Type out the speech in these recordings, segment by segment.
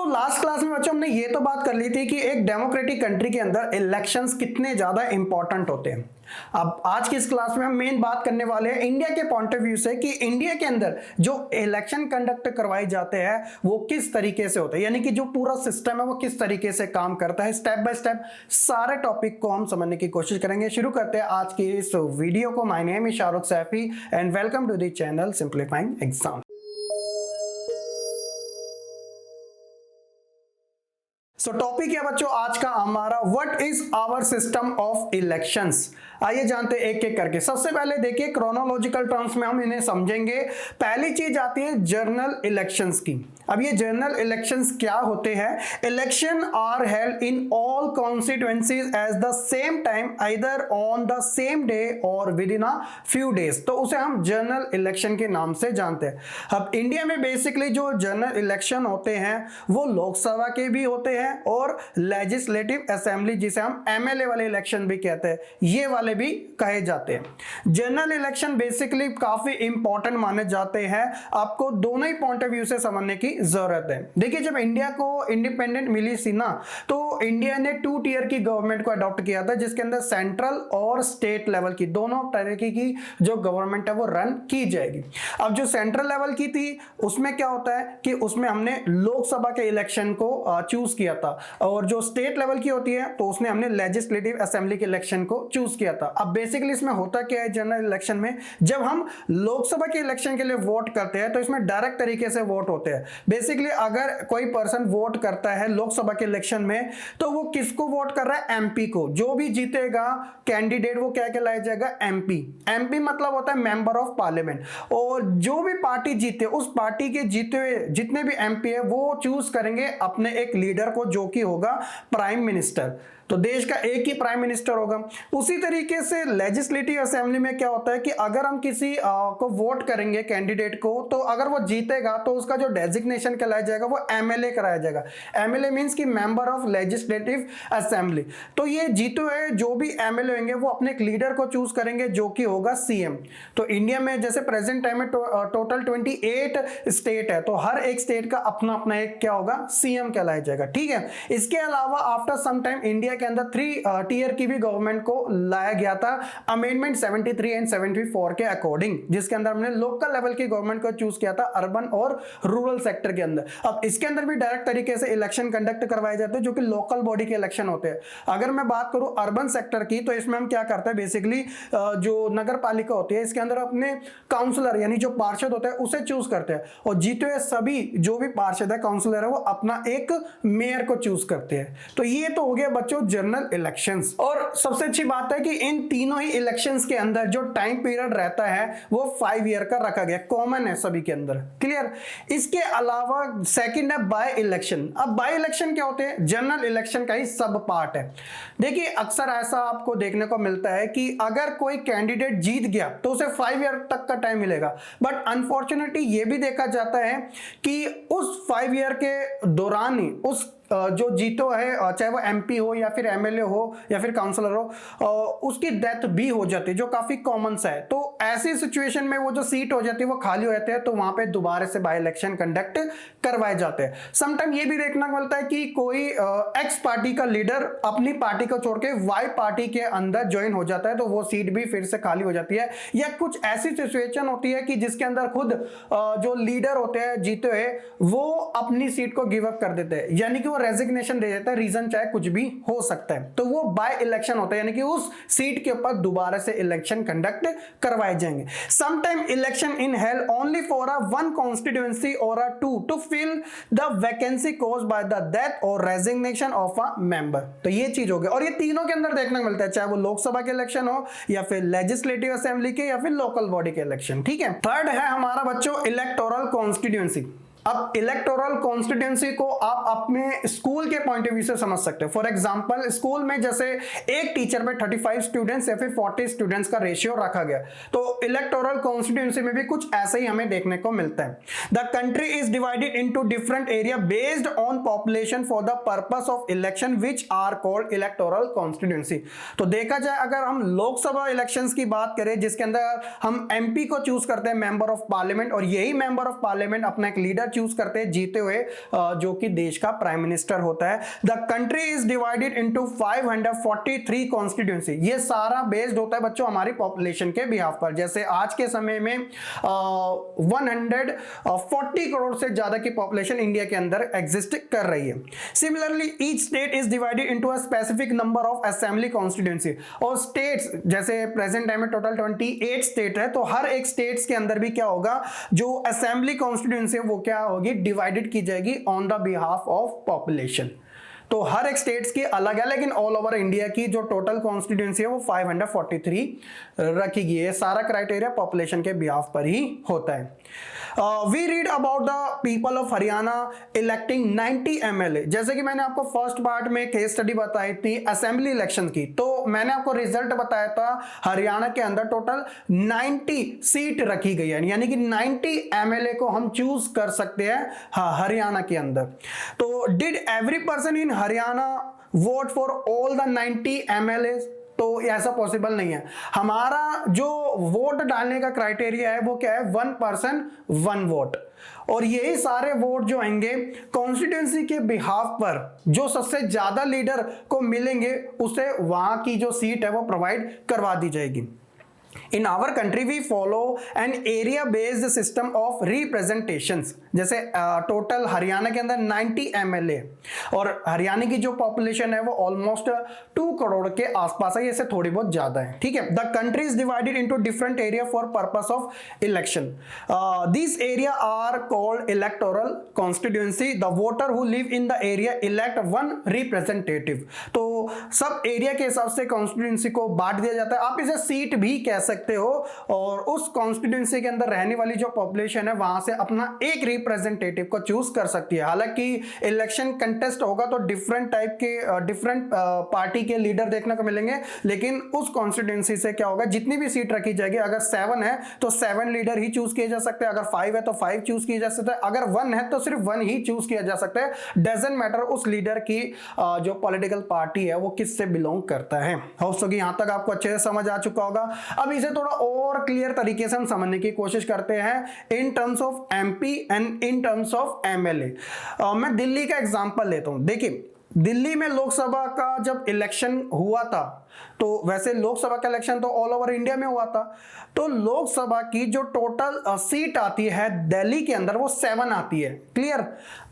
Last class में बच्चों हमने ये तो बात कर ली थी कि एक डेमोक्रेटिक कंट्री के अंदर इलेक्शंस कितने ज्यादा इंपॉर्टेंट होते हैं। अब आज की इस क्लास में हम मेन बात करने वाले हैं इंडिया के पॉइंट ऑफ व्यू से कि इंडिया के अंदर जो इलेक्शन कंडक्ट करवाए जाते हैं वो किस तरीके से होते हैं, यानी कि जो पूरा सिस्टम है वो किस तरीके से काम करता है। स्टेप बाय स्टेप सारे टॉपिक को हम समझने की कोशिश करेंगे। शुरू करते हैं आज की इस वीडियो को। My name is Shahrukh Saifi and welcome to the channel simplifying exam. So topic है बच्चों आज का हमारा, what is our system of elections. आइए जानते हैं एक एक करके। सबसे पहले देखिए क्रोनोलॉजिकल टर्म्स में हम इन्हें समझेंगे। पहली चीज आती है जनरल इलेक्शंस की। अब ये जनरल इलेक्शंस क्या होते हैं? Election are held in all constituencies at the same time either on the same day or within a few days, तो उसे हम जनरल इलेक्शन के नाम से जानते हैं। अब इंडिया में बेसिकली जो जनरल इलेक्शन होते हैं वो लोकसभा के भी होते हैं और लेजिस्लेटिव असेंबली, जिसे हम एमएलए वाले इलेक्शन भी कहते हैं, ये वाले भी कहे जाते हैं। जनरल इलेक्शन बेसिकली काफी इंपॉर्टेंट माने जाते हैं। आपको दोनों ही पॉइंट ऑफ व्यू से समझने की जरूरत है। देखिए जब इंडिया को इंडिपेंडेंट मिली थी ना, तो इंडिया ने 2 टियर की गवर्नमेंट को अडॉप्ट किया था, जिसके अंदर सेंट्रल और स्टेट लेवल की दोनों तरीके की जो गवर्नमेंट है वो रन की जाएगी। अब जो सेंट्रल लेवल की थी उसमें क्या होता है कि उसमें हमने लोकसभा के इलेक्शन को चूज किया था, और जो स्टेट लेवल की होती है तो उसने हमने लेजिस्लेटिव असेंबली के इलेक्शन को चूज किया था। अब बेसिकली इसमें होता क्या है जनरल इलेक्शन में, जब हम लोकसभा के इलेक्शन के लिए वोट करते हैं तो इसमें डायरेक्ट तरीके से वोट होते हैं। बेसिकली अगर कोई पर्सन वोट करता है लोकसभा के इलेक्शन में तो वो किसको वोट कर रहा है? एमपी को। जो भी जीतेगा कैंडिडेट वो क्या कहलाया जाएगा? एमपी। एमपी मतलब होता है मेंबर ऑफ पार्लियामेंट, और जो भी पार्टी जीते उस पार्टी के जीते हुए जितने भी एमपी है वो चूज करेंगे अपने एक लीडर को, जो कि होगा प्राइम मिनिस्टर। तो देश का एक ही प्राइम मिनिस्टर होगा। उसी तरीके से लेजिस्लेटिव असेंबली में क्या होता है कि अगर हम किसी को वोट करेंगे कैंडिडेट को, तो अगर वो जीतेगा तो उसका जो डेजिग्नेशन कहलाया जाएगा वो एमएलए कराया जाएगा। एमएलए मींस कि मेंबर ऑफ लेजिस्लेटिव असेंबली। तो ये जीते हुए जो भी एमएलए होंगे वो अपने एक लीडर को चूज करेंगे, जो कि होगा सीएम। तो इंडिया में जैसे प्रेजेंट टाइम में टोटल 28 स्टेट है, तो हर एक स्टेट का अपना अपना एक क्या होगा? सीएम कहलाया जाएगा। ठीक है। इसके अलावा आफ्टर सम टाइम इंडिया के अंदर 3 टियर की भी गवर्नमेंट को लाया गया था अमेंडमेंट 73 एंड 74 के अकॉर्डिंग, जिसके अंदर हमने लोकल लेवल की गवर्नमेंट को चूज किया था अर्बन और रूरल सेक्टर के अंदर। अब इसके अंदर भी डायरेक्ट तरीके से इलेक्शन कंडक्ट करवाए जाते हैं, जो कि लोकल बॉडी के इलेक्शन होते हैं। अगर मैं बात करूं अर्बन सेक्टर की, तो इसमें हम क्या करते हैं बेसिकली जो नगर पालिका होती है इसके अंदर अपने काउंसलर यानी जो पार्षद होता है उसे चूज करते हैं, और जीते हुए सभी जो भी पार्षद है काउंसलर है वो अपना एक मेयर को चूज करते हैं। तो ये तो हो गया बच्चों जनरल इलेक्शंस। और सबसे अच्छी बात है कि इन तीनों ही इलेक्शंस के अंदर जो टाइम पीरियड रहता है वो 5 ईयर का रखा गया, कॉमन है सभी के अंदर। क्लियर। इसके अलावा सेकंड है बाय इलेक्शन। अब बाय इलेक्शन क्या होते हैं? जनरल इलेक्शन का ही सब पार्ट है। देखिए अक्सर ऐसा आपको देखने को मिलता है कि अगर कोई कैंडिडेट जीत गया तो उसे 5 ईयर तक का टाइम मिलेगा, बट अनफॉर्चुनेटली ये भी देखा जाता है कि उस 5 ईयर के दौरान ही उस जो जीतो है, चाहे वो एमपी हो या फिर एमएलए हो या फिर काउंसलर हो, उसकी डेथ भी हो जाती है, जो काफी कॉमन सा है। तो ऐसी सिचुएशन में वो जो सीट हो जाती है वो खाली हो जाती है, तो वहां पे दोबारा से बाय इलेक्शन कंडक्ट करवाए जाते हैं। समटाइम ये भी देखना मिलता है कि कोई एक्स पार्टी का लीडर अपनी पार्टी को छोड़ के वाई पार्टी के अंदर ज्वाइन हो जाता है, तो वो सीट भी फिर से खाली हो जाती है। या कुछ ऐसी सिचुएशन होती है कि जिसके अंदर खुद जो लीडर होते हैं जीते हुए वो अपनी सीट को गिव अप कर देते हैं, यानी कि रेजिग्नेशन दे देता है। रीजन चाहे कुछ भी हो सकता है, तो वो बाय इलेक्शन होता है, यानी कि उस सीट के ऊपर दोबारा से इलेक्शन कंडक्ट करवाए जाएंगे। Sometime election in held only for a one constituency or a to to fill the vacancy caused by the death or resignation of a member. तो ये चीज हो गई, और ये तीनों के अंदर देखने को मिलता है, चाहे वो लोकसभा के इलेक्शन हो या फिर लेजिस्लेटिव असेंबली के या फिर लोकल बॉडी के इलेक्शन। ठीक है। थर्ड है हमारा बच्चों इलेक्टोरल कॉन्स्टिट्यूएंसी। अब इलेक्टोरल कॉन्स्टिट्यूएंसी को आप अपने स्कूल के पॉइंट ऑफ व्यू से समझ सकते हो। फॉर एग्जांपल स्कूल में जैसे एक टीचर पे 35 स्टूडेंट्स या फिर 40 स्टूडेंट्स का रेशियो रखा गया, तो इलेक्टोरल कॉन्स्टिट्यूएंसी में भी कुछ ऐसे ही हमें देखने को मिलता है। The country is divided into different area based on population for the purpose of election which are called electoral constituency. तो देखा जाए अगर हम लोकसभा इलेक्शंस की बात करें जिसके अंदर हम एमपी को चूज करते हैं मेंबर ऑफ पार्लियामेंट, और यही मेंबर ऑफ पार्लियामेंट अपना एक लीडर चूज करते हैं जीते हुए, जो कि देश का प्राइम मिनिस्टर होता है। The country is divided into 543 constituency. ये सारा बेस्ड होता है बच्चों हमारी पॉपुलेशन के बिहाफ पर। जैसे आज के समय में 140 करोड़ से ज्यादा की पॉपुलेशन इंडिया के अंदर एग्जिस्ट कर रही है। Similarly each state is divided into a specific number of assembly constituency. और स्टेट्स जैसे प्रेजेंट टाइम में टोटल 28 स्टेट है, तो हर एक स्टेट्स के अंदर भी क्या होगा, जो असेंबली कॉन्स्टिट्यूंसी है वो क्या होगी, डिवाइडेड की जाएगी on the behalf of population. तो हर एक स्टेट्स की अलग है, लेकिन ऑल ओवर इंडिया की जो टोटल कॉन्स्टिट्यूंसी है वो 543 रखी गई है। सारा क्राइटेरिया पॉपुलेशन के बिहाफ पर ही होता है। We read about the people of Haryana electing 90 MLA। जैसे कि मैंने आपको फर्स्ट पार्ट में केस स्टडी बताई थी असेंबली इलेक्शन की, तो मैंने आपको रिजल्ट बताया था हरियाणा के अंदर टोटल 90 सीट रखी गई है, यानी कि 90 MLA को हम चूज कर सकते हैं हरियाणा के अंदर। तो did every person in Haryana vote for all the 90 MLA? तो ऐसा पॉसिबल नहीं है। हमारा जो वोट डालने का क्राइटेरिया है वो क्या है, 1 पर्सन 1 वोट। और यही सारे वोट जो आएंगे कॉन्स्टिट्यूंसी के बिहाफ पर जो सबसे ज्यादा लीडर को मिलेंगे उसे वहां की जो सीट है वो प्रोवाइड करवा दी जाएगी। In our country we follow an area based system of representations। जैसे टोटल हरियाणा के अंदर 90 MLA और हरियाणा की जो पॉपुलेशन है वो ऑलमोस्ट 2 करोड़ के आसपास है, इससे थोड़ी बहुत ज्यादा है, ठीक है। The country is divided into different area for purpose of election. This area are called electoral constituency. The voter who live in the area elect 1 representative. तो सब एरिया के हिसाब से कॉन्स्टिट्यूंसी को बांट दिया जाता है। आप इसे सीट भी कह सकते हो, और उस कॉन्स्टिट्यूंसी के अंदर रहने वाली जो पॉपुलेशन है वहां से अपना एक रिप्रेजेंटेटिव को चूज कर सकती है। हालांकि इलेक्शन कंटेस्ट होगा तो डिफरेंट टाइप के डिफरेंट पार्टी के लीडर देखने को मिलेंगे, लेकिन उस कॉन्स्टिट्यूंसी से क्या होगा, जितनी भी सीट रखी जाएगी, अगर 7 है तो 7 लीडर ही चूज किए जा सकते हैं, अगर 5 है तो 5 चूज किए जा सकते हैं, अगर 1 है तो सिर्फ 1 ही चूज किया जा सकता है। डजंट मैटर उस लीडर की जो पॉलिटिकल पार्टी है वो किससे बिलोंग करता है। होप सो कि यहां तक आपको अच्छे से समझ आ चुका होगा। अब इसे थोड़ा और क्लियर तरीके से हम समझने की कोशिश करते हैं in terms of MP and in terms of MLA। मैं दिल्ली का एग्जांपल लेता हूं। देखिए दिल्ली में लोकसभा का जब इलेक्शन हुआ था, तो वैसे लोकसभा का इलेक्शन तो ऑल ओवर इंडिया में हुआ था, तो लोकसभा की जो टोटल सीट आती है दिल्ली के अंदर वो 7 आती है। क्लियर।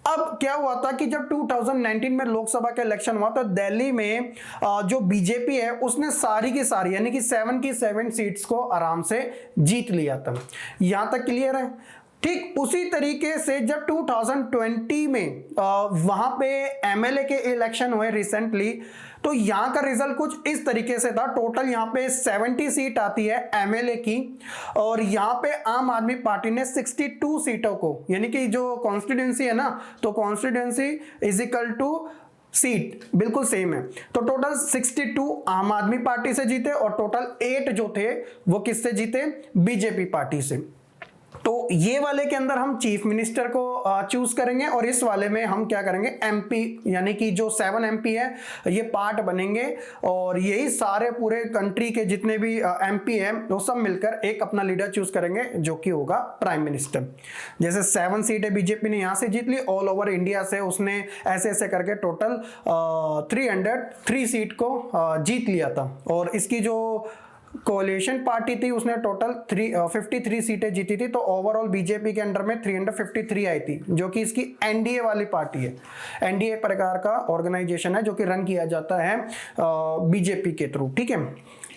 अब क्या हुआ था कि जब 2019 में लोकसभा का इलेक्शन हुआ तो दिल्ली में जो बीजेपी है उसने सारी की सारी यानी कि 7 की 7 सीट्स को आराम से जीत लिया था। यहां तक क्लियर है। ठीक उसी तरीके से जब 2020 में वहां पे MLA के इलेक्शन हुए रिसेंटली, तो यहां का रिजल्ट कुछ इस तरीके से था। टोटल यहां पे 70 सीट आती है MLA की, और यहां पे आम आदमी पार्टी ने 62 सीटों को, यानी कि जो कॉन्स्टिट्यूंसी है ना, तो constituency is equal to seat बिल्कुल सेम है। तो टोटल 62 आम आदमी पार्टी से जीते और टोटल 8 जो थे वो किससे जीते, बीजेपी पार्टी से। तो ये वाले के अंदर हम चीफ मिनिस्टर को चूज करेंगे, और इस वाले में हम क्या करेंगे, MP यानी कि जो 7 MP है ये पार्ट बनेंगे, और यही सारे पूरे कंट्री के जितने भी MP है वो सब मिलकर एक अपना लीडर चूज करेंगे जो कि होगा प्राइम मिनिस्टर। जैसे 7 सीटें बीजेपी ने यहां से जीत ली, ऑल ओवर इंडिया से उसने ऐसे ऐसे करके टोटल 303 सीट को जीत लिया था। और इसकी जो कोलिशन पार्टी थी उसने टोटल 53 सीटें जीती थी, तो ओवरऑल बीजेपी के अंडर में 353 आई थी, जो कि इसकी NDA वाली पार्टी है। NDA प्रकार का ऑर्गेनाइजेशन है जो कि रन किया जाता है बीजेपी के थ्रू, ठीक है,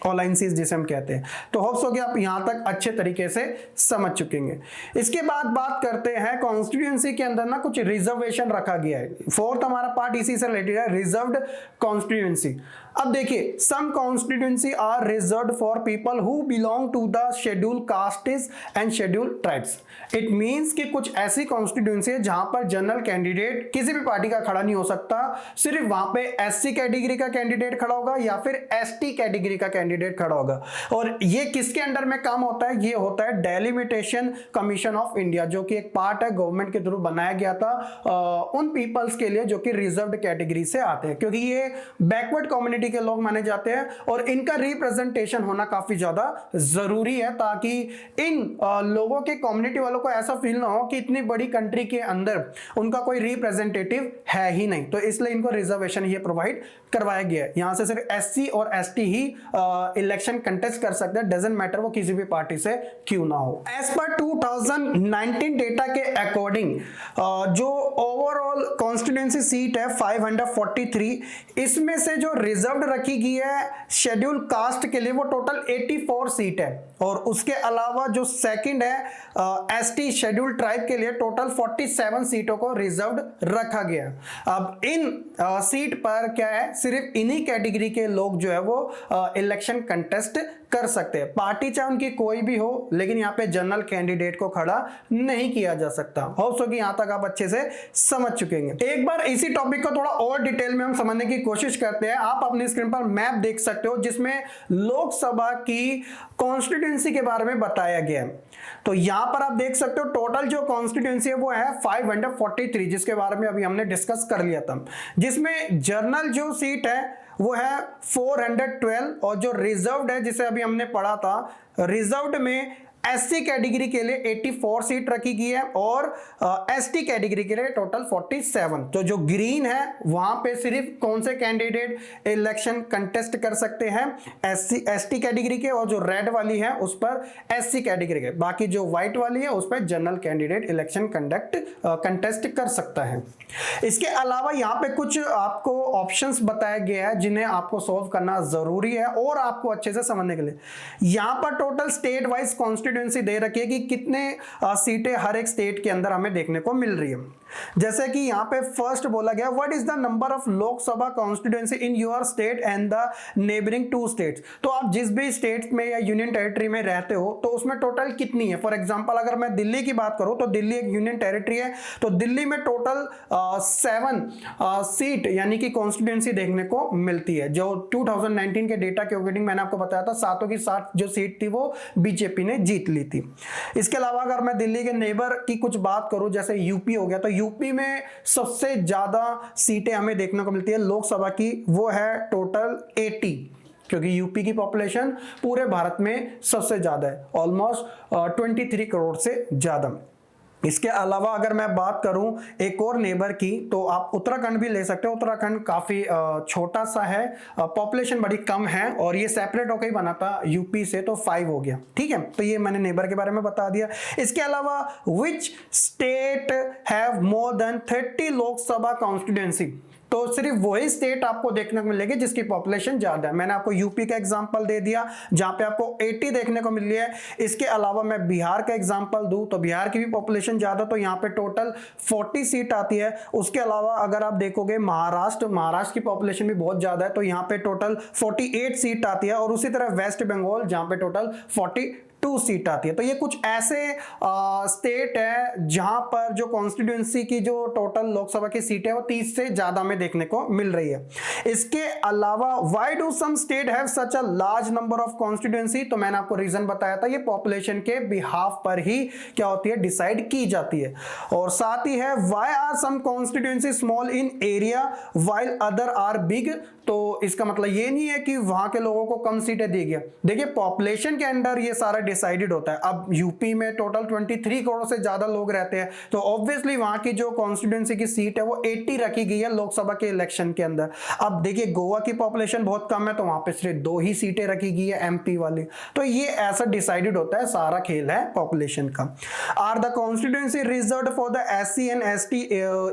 अलायंसेस जिसे हम कहते हैं। तो होप्स हो कि आप यहां तक अच्छे तरीके से समझ चुकेंगे। इसके बाद बात करते हैं कॉन्स्टिट्यूंसी के अंदर ना कुछ रिजर्वेशन रखा गया है। फोर्थ हमारा पार्ट इसी से रिलेटेड है, रिजर्व्ड कॉन्स्टिट्यूंसी। अब देखिए, some constituency are reserved for people who belong to the scheduled castes and scheduled tribes. It means कि कुछ ऐसी कॉन्स्टिट्यूंसी है जहां पर जनरल कैंडिडेट किसी भी पार्टी का खड़ा नहीं हो सकता, सिर्फ वहां पे SC कैटेगरी का कैंडिडेट खड़ा होगा या फिर ST कैटेगरी का कैंडिडेट खड़ा होगा। और ये किसके अंडर में काम होता है, ये होता है डेलिमिटेशन कमीशन ऑफ इंडिया, जो कि एक पार्ट है गवर्नमेंट के थ्रू बनाया गया था उन पीपल्स के लिए जो कि रिजर्व्ड कैटेगरी से आते हैं, क्योंकि ये बैकवर्ड कम्युनिटी कम्युनिटी के लोग माने जाते हैं और इनका रिप्रेजेंटेशन होना काफी ज्यादा जरूरी है, ताकि इन लोगों के कम्युनिटी वालों को ऐसा फील ना हो कि इतनी बड़ी कंट्री के अंदर उनका कोई रिप्रेजेंटेटिव है ही नहीं। तो इसलिए इनको रिजर्वेशन ये प्रोवाइड करवाया गया है। यहां से सिर्फ एससी और एसटी ही इलेक्शन कंटेस्ट कर सकते हैं, डजंट मैटर वो किसी भी पार्टी से क्यों ना हो। एज पर 2019 डेटा के अकॉर्डिंग जो ओवरऑल कॉन्स्टिट्यूंसी सीट है 543, इसमें से जो रिजर्व्ड रखी गई है शेड्यूल कास्ट के लिए वो टोटल 84 सीट है, और उसके अलावा जो सेकंड है एसटी शेड्यूल ट्राइब के लिए टोटल 47 सीटों को रिजर्व्ड रखा गया। अब इन सीट पर क्या है, सिर्फ इन्हीं कैटेगरी के लोग जो है वो इलेक्शन कंटेस्ट कर सकते हैं। पार्टी चाहे उनकी कोई भी हो, लेकिन यहाँ पे जनरल कैंडिडेट को खड़ा नहीं किया जा सकता। होप सो कि यहाँ तक आप अच्छे से समझ चुके हैं। एक बार इसी टॉपिक को थोड़ा और डिटेल में हम समझने की कोशिश करते हैं। आप अपनी स्क्रीन पर मैप देख सकते हो जिसमें लोकसभा की कॉन्स्टिट्यूंसी के बारे में बताया गया है। तो यहां पर आप देख सकते हो टोटल जो कॉन्स्टिट्यूंसी है वो है 543, जिसके बारे में अभी हमने डिस्कस कर लिया था, जिसमें जनरल जो सीट है वो है 412, और जो रिजर्व्ड है जिसे अभी हमने पढ़ा था, रिजर्व्ड में एससी कैटेगरी के लिए 84 सीट रखी गई है और एसटी कैटेगरी के लिए टोटल 47। तो जो ग्रीन है वहां पे सिर्फ कौन से कैंडिडेट इलेक्शन कंटेस्ट कर सकते हैं, एससी एसटी कैटेगरी के, और जो रेड वाली है उस पर एससी कैटेगरी के, बाकी जो व्हाइट वाली है उस पर जनरल कैंडिडेट इलेक्शन कंटेस्ट कर सकता है। इसके अलावा यहाँ पे कुछ आपको ऑप्शंस बताया गया है जिन्हें आपको सोल्व करना जरूरी है और आपको अच्छे से समझने के लिए। यहाँ पर टोटल स्टेट वाइज कॉन्स्टिट्यूंसी दे रखी है कि कितने सीटें हर एक स्टेट के अंदर हमें देखने को मिल रही है। जैसे कि यहाँ पे फर्स्ट बोला गया, what is the number of Lok Sabha constituency in your state and the neighbouring 2 states. तो आप जिस भी स्टेट में या यूनियन टेरिटरी में रहते हो तो उसमें टोटल कितनी है। फॉर एग्जांपल अगर मैं दिल्ली की बात करूं तो दिल्ली एक यूनियन टेरिटरी है, तो दिल्ली में टोटल 7 सीट यानी कि कॉन्स्टिट्यूंसी देखने को मिलती है। जो 2019 के डेटा के अकॉर्डिंग मैंने आपको बताया था 7 की 7 जो सीट थी वो बीजेपी ने जीत ली थी। इसके अलावा अगर मैं दिल्ली के नेबर की कुछ बात करूं जैसे यूपी हो गया, तो यूपी में सबसे ज्यादा सीटें हमें देखने को मिलती है लोकसभा की, वो है टोटल 80, क्योंकि यूपी की पॉपुलेशन पूरे भारत में सबसे ज्यादा है, ऑलमोस्ट 23 करोड़ से ज्यादा। इसके अलावा अगर मैं बात करूं एक और नेबर की, तो आप उत्तराखंड भी ले सकते हो। उत्तराखंड काफी छोटा सा है, पॉपुलेशन बड़ी कम है और ये सेपरेट होकर ही बना था यूपी से, तो 5 हो गया। ठीक है, तो ये मैंने नेबर के बारे में बता दिया। इसके अलावा which state have more than 30 Lok Sabha constituency, तो सिर्फ वही स्टेट आपको देखने को मिलेगी जिसकी पॉपुलेशन ज्यादा है। मैंने आपको यूपी का एग्जांपल दे दिया जहां पे आपको 80 देखने को मिल रही है। इसके अलावा मैं बिहार का एग्जांपल दूं तो बिहार की भी पॉपुलेशन ज्यादा, तो यहाँ पे टोटल 40 सीट आती है। उसके अलावा अगर आप देखोगे महाराष्ट्र की पॉपुलेशन भी बहुत ज्यादा है, तो यहाँ पे टोटल 48 सीट आती है। और उसी तरह वेस्ट बंगाल जहां पे टोटल 42 सीट आती है। तो ये कुछ ऐसे स्टेट है जहां पर जो कॉन्स्टिट्यूंसी की जो टोटल लोकसभा की सीट है वो 30 से ज्यादा में देखने को मिल रही है। इसके अलावा why do some state have such a large number of constituency, तो मैंने आपको रीजन बताया था, ये पॉपुलेशन के बिहाफ पर ही क्या होती है डिसाइड की जाती है। और साथ ही है why are some constituency small in area while other are big, तो इसका मतलब ये नहीं है कि वहां के लोगों को कम सीटें दी गई। देखिए पॉपुलेशन के अंडर ये सारा डिसाइडेड होता है। अब यूपी में टोटल 23 करोड़ से ज्यादा लोग रहते हैं, तो ऑब्वियसली वहां की जो कॉन्स्टिट्यूंसी की सीट है वो 80 रखी गई है लोकसभा के इलेक्शन के अंदर। अब देखिए गोवा की पॉपुलेशन बहुत कम है, तो वहां पे सिर्फ 2 ही सीटें रखी गई है एमपी वाली। तो ये ऐसा डिसाइडेड होता है, सारा खेल है पॉपुलेशन का। Are the constituency reserved for the SC and ST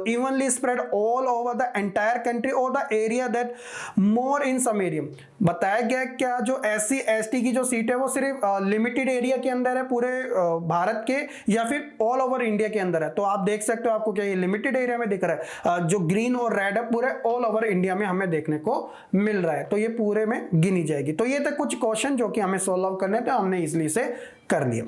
evenly spread all over the entire country or the area that more in some area. बताया गया क्या जो एससी एसटी की जो सीट है वो सिर्फ लिमिटेड एरिया के अंदर है पूरे भारत के, या फिर ऑल ओवर इंडिया के अंदर है। तो आप देख सकते हो आपको क्या ये लिमिटेड एरिया में दिख रहा है, जो ग्रीन और रेड है पूरे ऑल ओवर इंडिया में हमें देखने को मिल रहा है, तो ये पूरे में गिनी जाएगी। तो ये थे कुछ क्वेश्चन जो कि हमें सॉल्व करने थे, हमने इजली से कर लिया।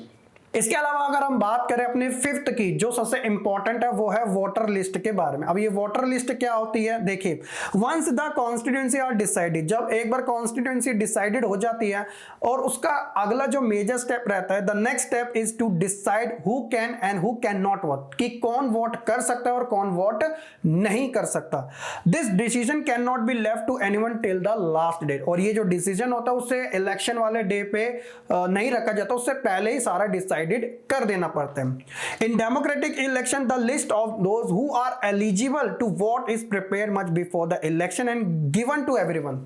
इसके अलावा अगर हम बात करें अपने फिफ्थ की, जो सबसे इंपॉर्टेंट है, वो है वोटर लिस्ट के बारे में। अब ये वोटर लिस्ट क्या होती है, देखिए, once the constituency are decided, जब एक बार कॉन्स्टिट्यूएंसी डिसाइडेड हो जाती है और उसका अगला जो मेजर स्टेप रहता है, the next step is to decide who can and who can not vote, कि कौन वोट कर सकता है और कौन वोट नहीं कर सकता। This decision can not be left to anyone till the last date, और ये जो डिसीजन होता है उसे इलेक्शन वाले डे पे नहीं रखा जाता, उससे पहले ही सारा डिसाइड कर देना पड़ता है। In democratic election the list of those who are eligible to vote is prepared much before the election and given to everyone.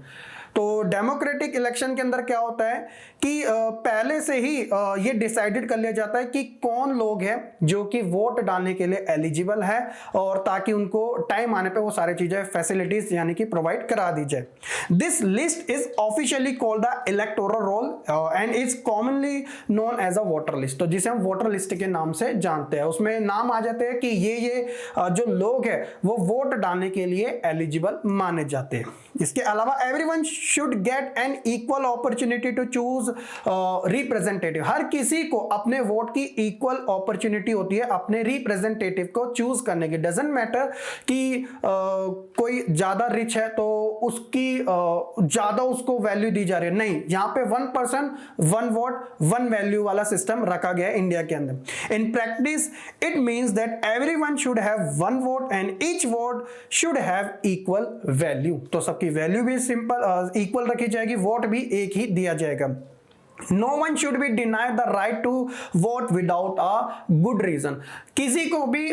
तो डेमोक्रेटिक इलेक्शन के अंदर क्या होता है कि पहले से ही ये डिसाइडेड कर लिया जाता है कि कौन लोग हैं जो कि वोट डालने के लिए एलिजिबल है, और ताकि उनको टाइम आने पे वो सारी चीजें फैसिलिटीज यानी कि प्रोवाइड करा दी जाए। This list is officially called the electoral roll and is commonly known as a voter list, तो जिसे हम वोटर लिस्ट के नाम से जानते हैं। उसमें नाम आ जाते हैं कि ये जो लोग हैं वो वोट डालने के लिए एलिजिबल माने जाते हैं। इसके अलावा everyone should get an equal opportunity to choose representative, हर किसी को अपने वोट की इक्वल अपॉर्चुनिटी होती है अपने रिप्रेजेंटेटिव को चूज करने की। डजंट मैटर कि कोई ज्यादा रिच है तो उसकी ज्यादा उसको वैल्यू दी जा रही है, नहीं, यहां पे 1 पर्सन 1 वोट 1 वैल्यू वाला सिस्टम रखा गया है इंडिया के अंदर। In practice it means that everyone should have 1 vote and each vote should have equal value, तो सबकी वैल्यू भी सिंपल इक्वल रखी जाएगी, वोट भी एक ही दिया जाएगा। No one should be denied the right to vote without a good reason, किसी को भी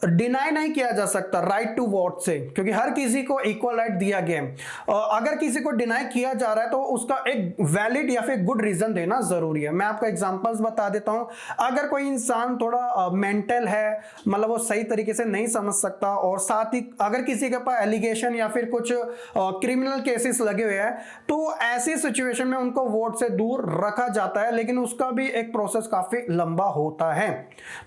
डिनाई नहीं किया जा सकता राइट टू वोट से, क्योंकि हर किसी को इक्वल राइट दिया गया है। अगर किसी को डिनाई किया जा रहा है तो उसका एक वैलिड या फिर गुड रीजन देना जरूरी है। मैं आपको एग्जांपल्स बता देता हूं। अगर कोई इंसान थोड़ा मेंटल है, मतलब वो सही तरीके से नहीं समझ सकता, और साथ ही अगर किसी के पास एलिगेशन या फिर कुछ क्रिमिनल केसेस लगे हुए हैं, तो ऐसी सिचुएशन में उनको वोट से दूर रखा जाता है, लेकिन उसका भी एक प्रोसेस काफी लंबा होता है।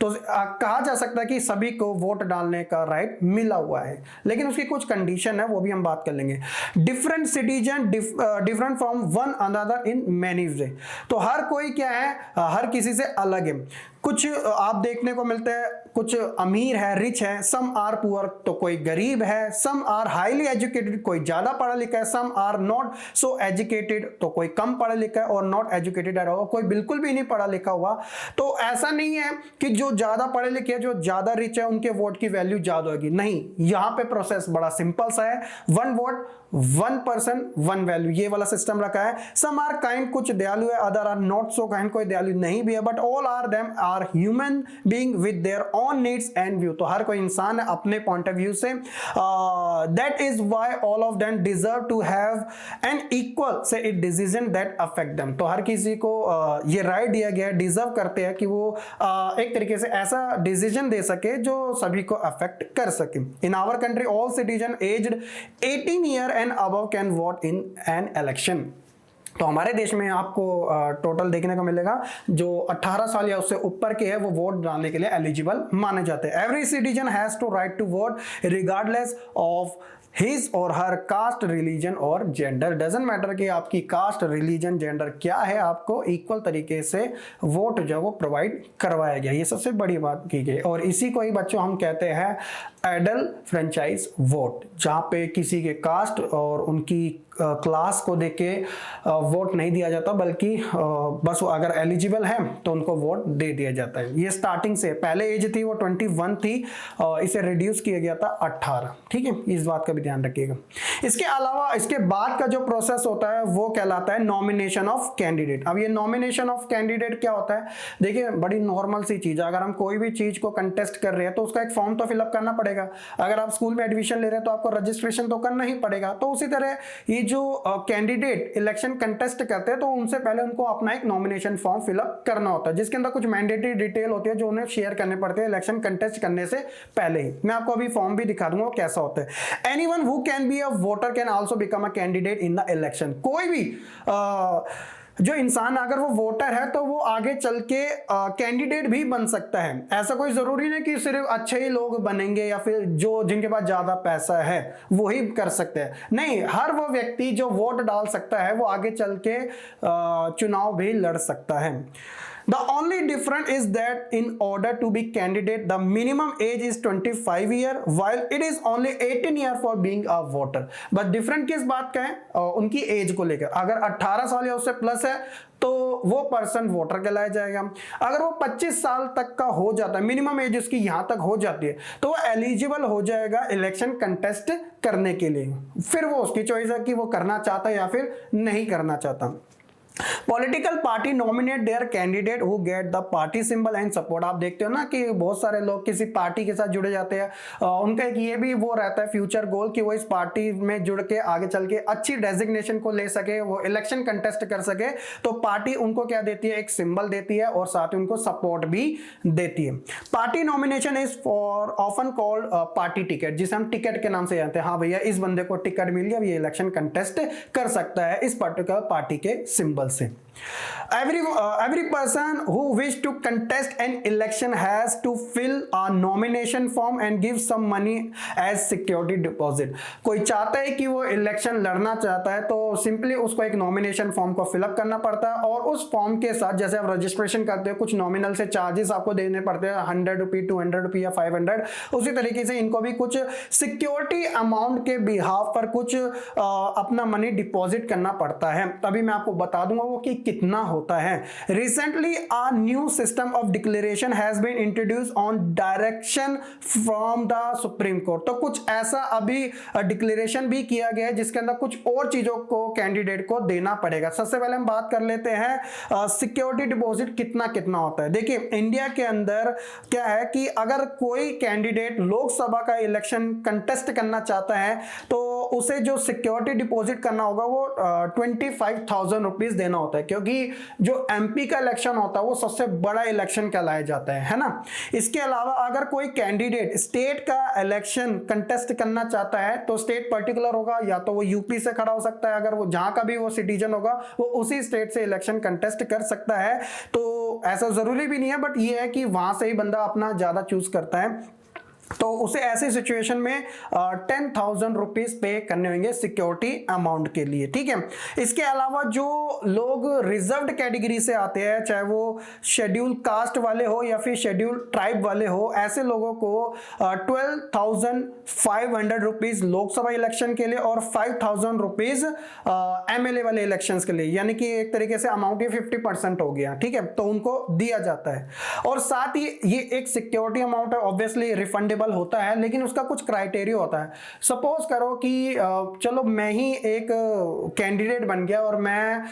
तो कहा जा सकता है कि सभी को वोट डालने का राइट मिला हुआ है, लेकिन उसकी कुछ कंडीशन है, वो भी हम बात कर लेंगे। Different citizen different from one another in many way, तो हर कोई क्या है, हर किसी से अलग है। कुछ आप देखने को मिलते हैं, कुछ अमीर है, रिच है, सम आर पुअर, तो कोई गरीब है, सम आर हाईली एजुकेटेड, कोई ज्यादा पढ़ा लिखा है, some are not so educated, तो कोई कम पढ़ा लिखा है, और नॉट एजुकेटेड एट ऑल, कोई बिल्कुल भी नहीं पढ़ा लिखा हुआ। तो ऐसा नहीं है कि जो ज्यादा पढ़े लिखे हैं, जो ज्यादा रिच है, उनके वोट की वैल्यू ज्यादा होगी, नहीं, यहां पे प्रोसेस बड़ा सिंपल सा है, 1 वोट 1 पर्सन 1 वैल्यू, ये वाला सिस्टम रखा है। सम आर काइंड, कुछ दयालु है, other are not so kind, कोई दयालु नहीं भी है, but all are them are human being with their own needs and view, तो हर कोई इंसान है अपने पॉइंट ऑफ व्यू से। That is why all of them deserve to have an equal say it decision that affect them, तो हर किसी को ये राइट दिया गया है, डिजर्व करते हैं कि वो एक तरीके से ऐसा डिसीजन दे सके जो सभी को अफेक्ट कर सके। In our country all citizen aged 18 year and above can vote in an election, तो हमारे देश में आपको टोटल देखने को मिलेगा जो 18 साल या उससे ऊपर के हैं वो वोट डालने के लिए एलिजिबल माने जाते हैं। Every citizen has to right to vote regardless of his और हर कास्ट, रिलीजन और जेंडर, डजंट मैटर कि आपकी कास्ट, रिलीजन, जेंडर क्या है, आपको इक्वल तरीके से वोट जो वो प्रोवाइड करवाया गया, ये सबसे बड़ी बात की गई। और इसी को ही बच्चों हम कहते हैं एडल फ्रेंचाइज वोट, जहां पे किसी के कास्ट और उनकी क्लास को देख के वोट नहीं दिया जाता, बल्कि बस वो अगर एलिजिबल है तो उनको वोट दे दिया जाता है। ये स्टार्टिंग से, पहले एज थी वो 21 थी, इसे रिड्यूस किया गया था 18, ठीक है, इस बात का भी ध्यान रखिएगा। इसके अलावा इसके बाद का जो प्रोसेस होता है वो कहलाता है नॉमिनेशन ऑफ कैंडिडेट। अब ये नॉमिनेशन ऑफ कैंडिडेट क्या होता है, देखिए बड़ी नॉर्मल सी चीज है, अगर हम कोई भी चीज को कंटेस्ट कर रहे हैं तो उसका एक फॉर्म तो फिलअप करना पड़ेगा। अगर आप स्कूल में एडमिशन ले रहे हैं तो आपको रजिस्ट्रेशन तो करना ही पड़ेगा। तो उसी तरह ये जो कैंडिडेट इलेक्शन कंटेस्ट करते हैं तो उनसे पहले उनको अपना एक नॉमिनेशन फॉर्म फिलअप करना होता है, जिसके अंदर कुछ मैंडेटरी डिटेल होती है जो उन्हें शेयर करने पड़ते हैं इलेक्शन कंटेस्ट करने से पहले ही। मैं आपको अभी फॉर्म भी दिखा दूंगा कैसा होता है। Anyone who can be a voter can also become a candidate in the election, कोई भी जो इंसान अगर वो वोटर है तो वो आगे चल के कैंडिडेट भी बन सकता है। ऐसा कोई जरूरी नहीं कि सिर्फ अच्छे ही लोग बनेंगे या फिर जो जिनके पास ज्यादा पैसा है वो ही कर सकते हैं, नहीं, हर वो व्यक्ति जो वोट डाल सकता है वो आगे चल के चुनाव भी लड़ सकता है। The only difference is that in order to be candidate, the minimum age is 25 year, while it is only 18 year for being a voter. बस डिफरेंट किस बात का है? उनकी एज को लेकर। अगर 18 साल या उससे प्लस है तो वो पर्सन वोटर कहलाया जाएगा। अगर वो 25 साल तक का हो जाता है, मिनिमम एज उसकी यहां तक हो जाती है, तो वो एलिजिबल हो जाएगा इलेक्शन कंटेस्ट करने के लिए। फिर वो उसकी चॉइस है कि वो करना चाहता है या फिर नहीं करना चाहता। Political party nominate their candidate who get the party symbol and support. आप देखते हो ना कि बहुत सारे लोग किसी पार्टी के साथ जुड़े जाते हैं, उनका एक ये भी वो रहता है फ्यूचर गोल कि वो इस पार्टी में जुड़ के आगे चल के अच्छी डेजिग्नेशन को ले सके, वो इलेक्शन कंटेस्ट कर सके। तो पार्टी उनको क्या देती है? एक सिंबल देती है और साथ ही उनको सपोर्ट भी देती है। Party nomination is for often called party ticket, जिसे हम टिकट के नाम से जानते हैं। हाँ भैया, इस बंदे को टिकट मिल गया, ये इलेक्शन कंटेस्ट कर सकता है इस पर्टिकुलर पार्टी के सिंबल से। Every person who wish to contest an election has to fill a nomination form and give some money as security deposit। कोई चाहता है कि वो इलेक्शन लड़ना चाहता है तो सिंपली उसको एक नॉमिनेशन फॉर्म को फिलअप करना पड़ता है, और उस फॉर्म के साथ जैसे आप रजिस्ट्रेशन करते हो कुछ नॉमिनल से चार्जेस आपको देने पड़ते हैं, 100 रुपये, 200 रुपये या 500। उसी तरीके से इनको भी कुछ सिक्योरिटी अमाउंट के बिहाफ पर कुछ अपना मनी डिपॉजिट करना पड़ता है। तभी मैं आपको बता दूंगा वो कि कितना होता है। Recently a new system of declaration has been introduced on direction from the Supreme Court. तो कुछ ऐसा अभी डिक्लेरेशन भी किया गया है जिसके अंदर कुछ और चीजों को कैंडिडेट को देना पड़ेगा। सबसे पहले हम बात कर लेते हैं सिक्योरिटी डिपॉजिट कितना कितना होता है। देखिए, इंडिया के अंदर क्या है कि अगर कोई कैंडिडेट लोकसभा का इलेक्शन कंटेस्ट करना चाहता है तो उसे जो सिक्योरिटी डिपॉजिट करना होगा वो 25,000 रुपीज देना होता है, क्योंकि जो एमपी का इलेक्शन होता है वो सबसे बड़ा इलेक्शन कहलाया जाता है ना। इसके अलावा अगर कोई कैंडिडेट स्टेट का इलेक्शन कंटेस्ट करना चाहता है तो स्टेट पर्टिकुलर होगा, या तो वो यूपी से खड़ा हो सकता है, अगर वो जहां का भी वो सिटीजन होगा वो उसी स्टेट से इलेक्शन कंटेस्ट कर सकता है। तो ऐसा जरूरी भी नहीं है, बट ये है कि वहां से ही बंदा अपना ज्यादा चूज करता है। तो उसे ऐसी सिचुएशन में 10,000 रुपीज पे करने होंगे सिक्योरिटी अमाउंट के लिए, ठीक है। इसके अलावा जो लोग रिजर्व्ड कैटेगरी से आते हैं, चाहे वो शेड्यूल कास्ट वाले हो या फिर शेड्यूल ट्राइब वाले हो, ऐसे लोगों को 12,500 रुपीज लोकसभा इलेक्शन के लिए और 5,000 रुपीज एमएलए वाले इलेक्शंस के लिए, यानी कि एक तरीके से अमाउंट ये 50% हो गया, ठीक है। तो उनको दिया जाता है, और साथ ही ये एक सिक्योरिटी अमाउंट है, ऑब्वियसली रिफंडेबल होता है, लेकिन उसका कुछ क्राइटेरिया होता है। सपोज करो कि चलो मैं ही एक कैंडिडेट बन गया और मैं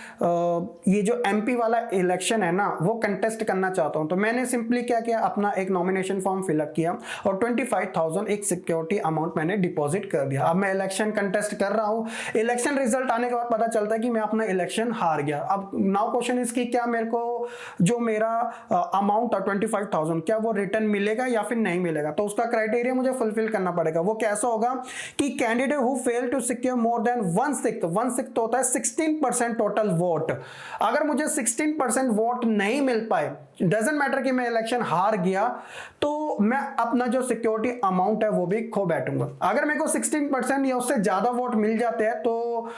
ये जो एमपी वाला इलेक्शन है ना वो कंटेस्ट करना चाहता हूं, तो मैंने सिंपली क्या किया, अपना एक नॉमिनेशन फॉर्म फिलअप किया और 25,000 एक सिक्योरिटी अमाउंट मैंने डिपॉजिट कर दिया। अब मैं इलेक्शन कंटेस्ट कर रहा हूं, इलेक्शन रिजल्ट आने के बाद पता चलता है कि मैं अपना इलेक्शन हार गया। अब नाउ क्वेश्चन इज कि क्या मेरे को जो मेरा अमाउंट था 25,000 क्या वो रिटर्न मिलेगा या फिर नहीं मिलेगा। तो उसका क्राइटेरिया मुझे फुलफिल करना पड़ेगा। वो कैसा होगा कि candidate who fail to secure more than 1/6 तो होता है 16% टोटल वोट। अगर मुझे 16% वोट नहीं मिल पाए, डजंट मैटर कि मैं इलेक्शन हार गया, तो मैं अपना जो सिक्योरिटी अमाउंट है वो भी खो बैठूंगा। अगर मेरे को 16% या उससे ज्यादा वोट मिल जाते हैं तो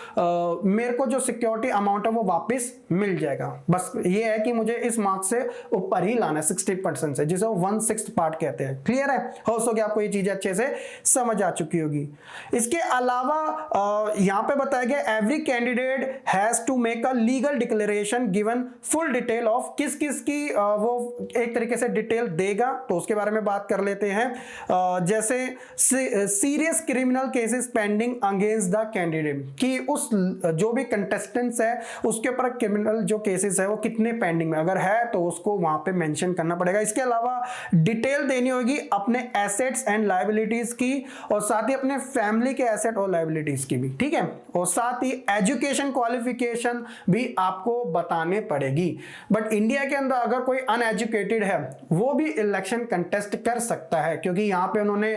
मेरे को जो सिक्योरिटी अमाउंट है वो वापस मिल जाएगा। बस ये है कि मुझे इस मार्क्स से ऊपर ही लाना है 60% से, जिसे 1/6 पार्ट कहते हैं। क्लियर है? हो सके आपको ये चीजें अच्छे से समझ आ चुकी होगी। इसके अलावा यहां पे बताया गया every candidate has to make a legal declaration given full detail of किस किस की वो एक तरीके से डिटेल देगा, तो उसके बारे में बात कर लेते हैं। जैसे serious criminal cases pending against the candidate, कि उस जो भी कंटेस्टेंट्स है उसके ऊपर क्रिमिनल जो केसेस है वो कितने पेंडिंग में अगर है तो उसको वहां पे मेंशन करना पड़ेगा। इसके अलावा डिटेल देनी होगी अपने एसेट्स एंड लायबिलिटीज की, और साथ ही अपने फैमिली के एसेट और लायबिलिटीज की भी, ठीक है। और साथ ही एजुकेशन क्वालिफिकेशन भी आपको बताने पड़ेगी। बट इंडिया के अंदर अगर कोई अनएजुकेटेड है वो भी इलेक्शन कंटेस्ट कर सकता है, क्योंकि यहाँ पे उन्होंने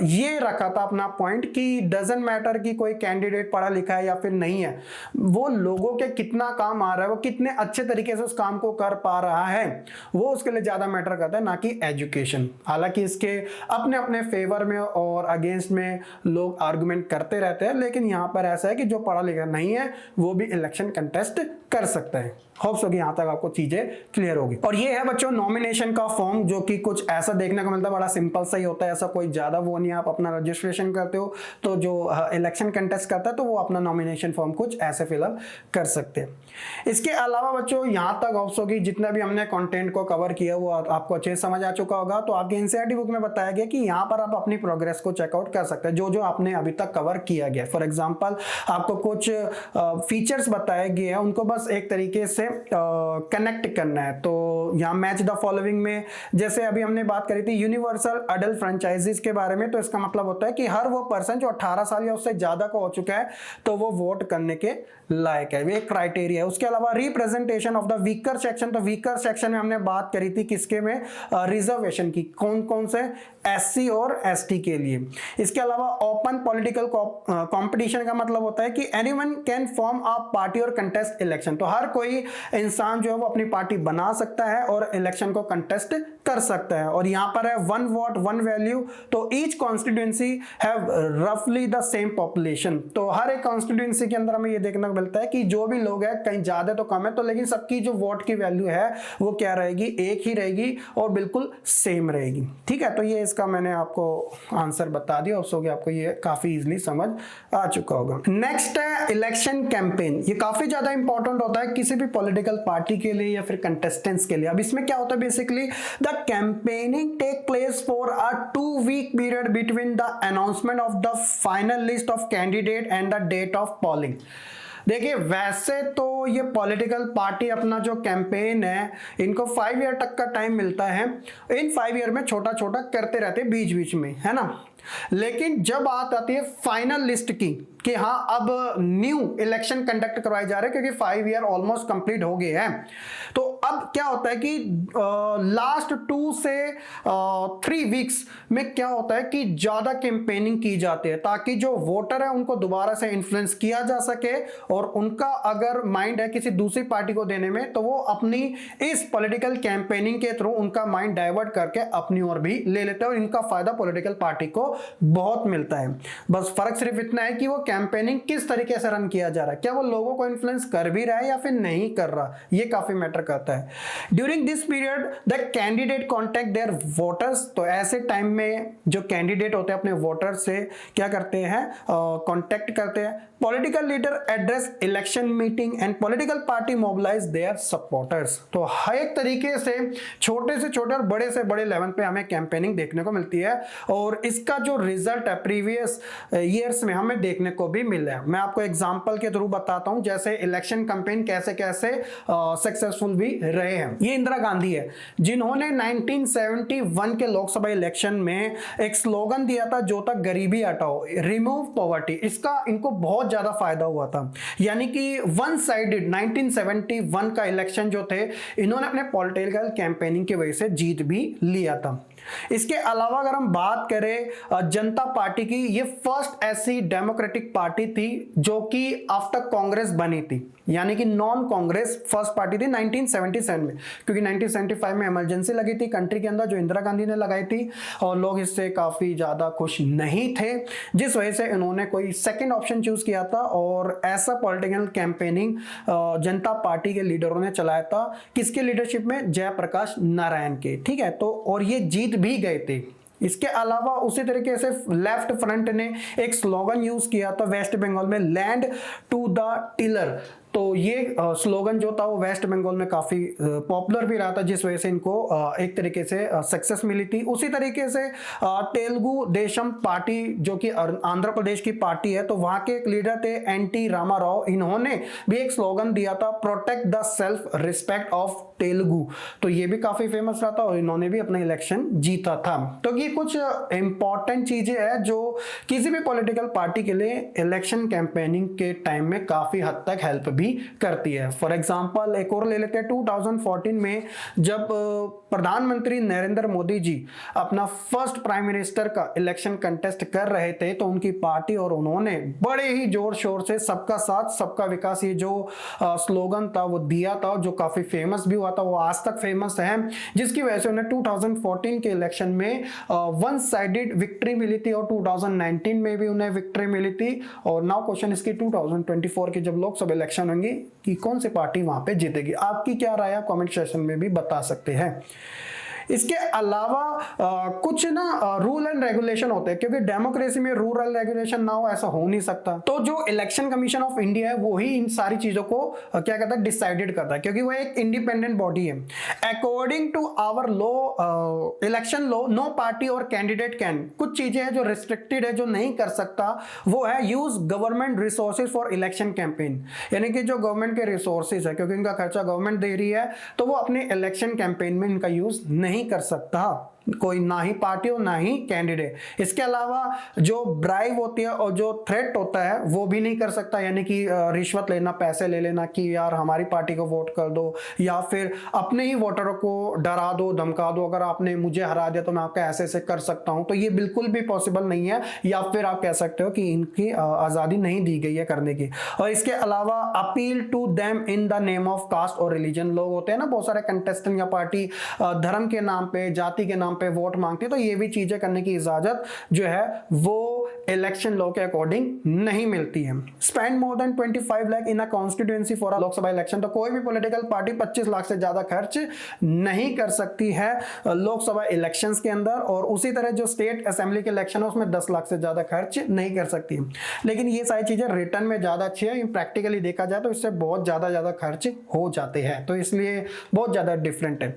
ये रखा था अपना पॉइंट कि डजंट मैटर कि कोई कैंडिडेट पढ़ा लिखा है या फिर नहीं है, वो लोगों के कितना काम आ रहा है, वो कितने अच्छे तरीके से उस काम को कर पा रहा है, वो उसके लिए ज्यादा मैटर करता है, ना कि एजुकेशन। हालांकि इसके अपने अपने फेवर में और अगेंस्ट में लोग आर्गुमेंट करते रहते हैं, लेकिन यहां पर ऐसा है कि जो पढ़ा लिखा नहीं है वो भी इलेक्शन कंटेस्ट कर सकता है। होप्स होगी यहां तक आपको चीजें क्लियर होगी। और ये है बच्चों नॉमिनेशन का फॉर्म, जो कि कुछ ऐसा देखने को मिलता है, बड़ा सिंपल सा ही होता है, ऐसा कोई ज्यादा वो नहीं। आप अपना रजिस्ट्रेशन करते हो तो जो इलेक्शन कंटेस्ट करता है तो वो अपना नॉमिनेशन फॉर्म कुछ ऐसे फिलअप कर सकते हैं। इसके अलावा बच्चों यहां तक होप्स होगी जितना भी हमने कंटेंट को कवर किया वो आपको अच्छे से समझ आ चुका होगा। तो आपके एनसीईआरटी बुक में बताया गया कि यहाँ पर आप अपनी प्रोग्रेस को चेकआउट कर सकते हैं, जो जो आपने अभी तक कवर किया गया। फॉर एग्जाम्पल आपको कुछ फीचर्स बताए गए हैं, उनको बस एक तरीके से कनेक्ट करना है। तो यहाँ मैच द फॉलोइंग में जैसे अभी हमने बात करी थी यूनिवर्सल अडल्ट फ्रेंचाइजीज के बारे में, तो इसका मतलब होता है कि हर वो पर्सन जो 18 साल या उससे ज्यादा का हो चुका है तो वो वोट करने के लायक है, ये क्राइटेरिया है। उसके अलावा representation of the weaker section, तो वीकर सेक्शन में हमने बात करी थी किसके में, रिजर्वेशन की, कौन कौन से, एससी और एसटी के लिए। इसके अलावा ओपन पॉलिटिकल कंपटीशन का मतलब होता है कि anyone can form a party और कंटेस्ट इलेक्शन, तो हर कोई इंसान जो है वो अपनी पार्टी बना सकता है और इलेक्शन को कंटेस्ट कर सकता है। और यहाँ पर है वन वोट वन वैल्यू, तो ईच कॉन्स्टिट्यूएंसी हैव रफली द सेम पॉपुलेशन, तो हर एक कॉन्स्टिट्यूएंसी के अंदर हमें ये देखने को मिलता है कि जो भी लोग हैं कहीं ज्यादा तो कम है, तो लेकिन सबकी जो वोट की वैल्यू है वो क्या रहेगी, एक ही रहेगी और बिल्कुल सेम रहेगी। ठीक है, तो ये इसका मैंने आपको आंसर बता दिया, उसको आपको ये काफी इजीली समझ आ चुका होगा। नेक्स्ट है इलेक्शन कैंपेन, ये काफी ज्यादा इंपॉर्टेंट होता है किसी भी पॉलिटिकल पार्टी के लिए या फिर कंटेस्टेंट्स के लिए। अब इसमें क्या होता है, basically the campaigning take place for a 2-week period between the announcement of the final list of candidate and the date of polling. देखिए वैसे तो ये पॉलिटिकल पार्टी अपना जो कैंपेन है इनको 5 ईयर तक का टाइम मिलता है, इन 5 ईयर में छोटा छोटा करते रहते हैं बीच बीच में, है ना। लेकिन जब बात आती है फाइनल लिस्ट की कि हाँ अब न्यू इलेक्शन कंडक्ट करवाए जा रहे हैं, क्योंकि 5 ईयर ऑलमोस्ट कंप्लीट हो गए हैं, तो अब क्या होता है कि लास्ट 2 से 3 वीक्स में क्या होता है कि ज्यादा कैंपेनिंग की जाती है, ताकि जो वोटर है उनको दोबारा से इन्फ्लुएंस किया जा सके, और उनका अगर माइंड है किसी दूसरी पार्टी को देने में, तो वो अपनी इस पॉलिटिकल कैंपेनिंग के थ्रू उनका माइंड डाइवर्ट करके अपनी ओर भी ले लेते हैं, और इनका फायदा पॉलिटिकल पार्टी को बहुत मिलता है। बस फर्क सिर्फ इतना है कि वो कैंपेनिंग किस तरीके से रन किया जा रहा है, क्या वो लोगों को इन्फ्लुएंस कर भी रहा है या फिर नहीं कर रहा, ये काफी मैटर करता है। During this period the candidate contact their voters, तो ऐसे टाइम में जो कैंडिडेट होते हैं अपने वोटर से क्या करते हैं, कॉन्टेक्ट करते हैं। Political leader address election meeting and political party mobilize their supporters, तो हर एक तरीके से छोटे और बड़े से बड़े लेवल पे हमें कैंपेनिंग देखने को मिलती है, और इसका जो रिजल्ट है प्रीवियस ईयर्स में हमें देखने को भी मिला है। मैं आपको एग्जांपल के थ्रू बताता हूं, जैसे इलेक्शन कैंपेन कैसे कैसे सक्सेसफुल भी रहे हैं। ये इंदिरा गांधी है जिन्होंने 1971 के लोकसभा इलेक्शन में एक स्लोगन दिया था, जो तक गरीबी हटाओ, रिमूव पॉवर्टी। इसका इनको बहुत ज्यादा फायदा हुआ था, यानी कि वन साइडेड 1971 का इलेक्शन जो थे इन्होंने अपने पॉलिटिकल कैंपेनिंग की वजह से जीत भी लिया था। इसके अलावा अगर हम बात करें जनता पार्टी की, ये फर्स्ट ऐसी डेमोक्रेटिक पार्टी थी जो कि आफ्टर कांग्रेस बनी थी, यानी कि नॉन कांग्रेस फर्स्ट पार्टी थी 1977 में, क्योंकि 1975 में इमरजेंसी लगी थी कंट्री के अंदर जो इंदिरा गांधी ने लगाई थी, और लोग इससे काफी ज्यादा खुश नहीं थे, जिस वजह से इन्होंने कोई सेकंड ऑप्शन चूज किया था, और ऐसा पॉलिटिकल कैंपेनिंग जनता पार्टी के लीडरों ने चलाया था, किसके लीडरशिप में, जयप्रकाश नारायण के। ठीक है, तो और ये जीत भी गए थे। इसके अलावा उसी तरीके से लेफ्ट फ्रंट ने एक स्लोगन यूज किया था वेस्ट बंगाल में, लैंड टू द टिलर, तो ये स्लोगन जो था वो वेस्ट बंगाल में काफी पॉपुलर भी रहा था, जिस वजह से इनको एक तरीके से सक्सेस मिली थी। उसी तरीके से तेलुगु देशम पार्टी जो कि आंध्र प्रदेश की पार्टी है, तो वहां के एक लीडर थे एनटी रामाराव, इन्होंने भी एक स्लोगन दिया था, protect the self respect of Telugu, तो ये भी काफी फेमस रहा था और इन्होंने भी अपना इलेक्शन जीता था। तो ये कुछ इंपॉर्टेंट चीजें हैं जो किसी भी पॉलिटिकल पार्टी के लिए इलेक्शन कैंपेनिंग के टाइम में काफी हद तक हेल्प भी करती है। फॉर एग्जांपल एक और ले लेते हैं, 2014 में जब प्रधानमंत्री नरेंद्र मोदी जी अपना फर्स्ट प्राइम मिनिस्टर का इलेक्शन कंटेस्ट कर रहे थे, तो उनकी पार्टी और उन्होंने बड़े ही जोर शोर से सबका साथ सबका विकास ये जो स्लोगन था वो दिया था, जो काफी फेमस भी हुआ था, वो आज तक फेमस है, जिसकी वजह से उन्हें 2014 के इलेक्शन में वन साइडेड विक्ट्री मिली थी और 2019 में भी उन्हें विक्ट्री मिली थी। और नाउ क्वेश्चन इसकी 2024 के जब लोकसभा इलेक्शन होंगे कि कौन सी पार्टी वहां पे जीतेगी। आपकी क्या राय है कमेंट सेक्शन में भी बता सकते हैं। इसके अलावा कुछ ना रूल एंड रेगुलेशन होते हैं, क्योंकि डेमोक्रेसी में रूल एंड रेगुलेशन ना हो ऐसा हो नहीं सकता। तो जो इलेक्शन कमीशन ऑफ इंडिया है वो ही इन सारी चीजों को क्या कहता है, डिसाइडेड करता है, क्योंकि वो एक इंडिपेंडेंट बॉडी है। According to our law, election law, no party और कैंडिडेट कैन, कुछ चीजें हैं जो रिस्ट्रिक्टेड है, जो नहीं कर सकता, वो है use government resources for election campaign, यानी कि जो गवर्नमेंट के रिसोर्सेज है, क्योंकि इनका खर्चा गवर्नमेंट दे रही है, तो वो अपने इलेक्शन कैंपेन में इनका यूज नहीं कर सकता कोई, ना ही पार्टी और ना ही कैंडिडेट। इसके अलावा जो ब्राइब होती है और जो थ्रेट होता है वो भी नहीं कर सकता, यानी कि रिश्वत लेना, पैसे ले लेना कि यार हमारी पार्टी को वोट कर दो, या फिर अपने ही वोटरों को डरा दो, धमका दो, अगर आपने मुझे हरा दिया तो मैं आपका ऐसे ऐसे कर सकता हूं, तो ये बिल्कुल भी पॉसिबल नहीं है। या फिर आप कह सकते हो कि इनकी आजादी नहीं दी गई है करने की। और इसके अलावा appeal to them in the name of caste और रिलीजन, लोग होते हैं ना बहुत सारे कंटेस्टेंट या पार्टी धर्म के नाम पे, जाति के नाम पे वोट मांगती है, तो ये भी चीजें करने की इजाजत जो है वो इलेक्शन लॉ के अकॉर्डिंग नहीं मिलती है। Spend more than 25 lakh in a constituency for a Lok Sabha election, तो कोई भी पॉलिटिकल पार्टी 25 लाख से ज्यादा खर्च नहीं कर सकती है लोकसभा इलेक्शंस के अंदर। और उसी तरह जो स्टेट असेंबली के इलेक्शन है उसमें 10 लाख से ज्यादा खर्च नहीं कर सकती। लेकिन ये सारी चीजें रिटर्न में ज्यादा अच्छी है, प्रैक्टिकली देखा जाए तो इससे बहुत ज्यादा खर्च हो जाते हैं, तो इसलिए बहुत ज्यादा डिफरेंट है।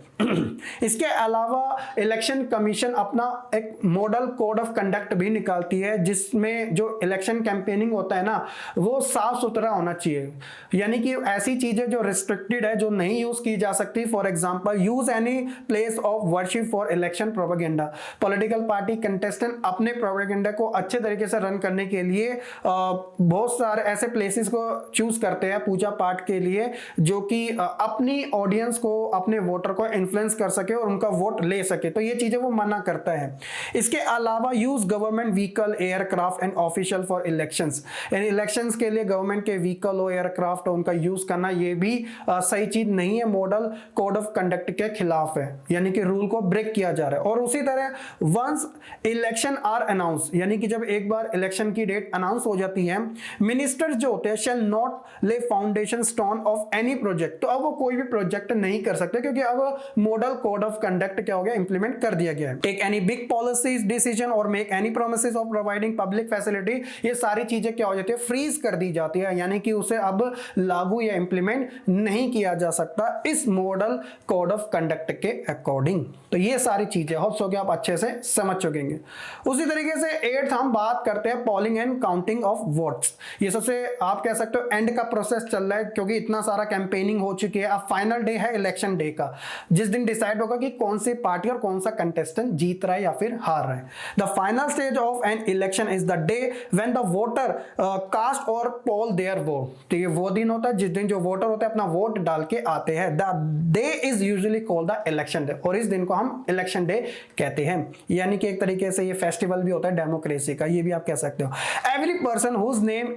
इसके अलावा इलेक्शन कमीशन अपना एक मॉडल कोड ऑफ कंडक्ट भी निकालती है, जिसमें जो इलेक्शन कैंपेनिंग होता है ना वो साफ सुथरा होना चाहिए, यानी कि ऐसी चीजें जो रिस्ट्रिक्टेड है, जो नहीं यूज की जा सकती। For example use any place of worship for election propaganda, political party contestant अपने प्रोपेगेंडा को अच्छे तरीके से रन करने के लिए बहुत सारे ऐसे प्लेसेस को चूज करते हैं पूजा पाठ के लिए, जो कि अपनी ऑडियंस को, अपने वोटर को इन्फ्लुएंस कर सके और उनका वोट ले सके, तो ये चीजें वो मना करता है। इसके अलावा use government vehicle, aircraft and official for elections, यानी इलेक्शंस के लिए गवर्नमेंट के व्हीकल हो, एयरक्राफ्ट हो, उनका यूज करना ये भी सही चीज नहीं है, मॉडल कोड ऑफ कंडक्ट के खिलाफ है, यानी कि रूल को ब्रेक किया जा रहा है। और उसी तरह वंस इलेक्शन आर अनाउंस, यानी कि जब एक बार इलेक्शन की डेट अनाउंस हो जाती है, मिनिस्टर्स जो होते हैं शैल नॉट ले foundation stone of any project, तो अब वो कोई भी प्रोजेक्ट नहीं कर सकते, क्योंकि अब मॉडल कोड ऑफ कंडक्ट क्या हो गया, इंप्लीमेंट कर दिया गया है। Take any big policies decision or make any promises of providing public facility, ये सारी चीजें क्या हो जाती है, फ्रीज कर दी जाती है, यानी कि उसे अब लागू या इंप्लीमेंट नहीं किया जा सकता इस मॉडल कोड ऑफ कंडक्ट के अकॉर्डिंग। तो ये सारी चीजें होप्स हो कि आप अच्छे से समझ चुकेंगे। उसी तरीके से 8th हम बात करते हैं polling and counting of votes. ये सबसे आप कह सकते हो एंड का प्रोसेस चल रहा है, क्योंकि इतना सारा कैंपेनिंग हो चुकी है। अब फाइनल डे है इलेक्शन डे का, जिस दिन डिसाइड होगा कि कौन सी पार्टी और कौन सा कंटेस्टेंट जीत रहा है या फिर हार रहा है। The final stage of an election is the day when the voter cast और पोल देयर वोट, तो ये वो दिन होता है जिस दिन जो वोटर होते हैं अपना वोट डाल के आते हैं। The day is usually called the election day, और इस दिन को हम इलेक्शन डे कहते हैं, यानी कि एक तरीके से ये फेस्टिवल भी होता है डेमोक्रेसी का, ये भी आप कह सकते हो। Every person whose name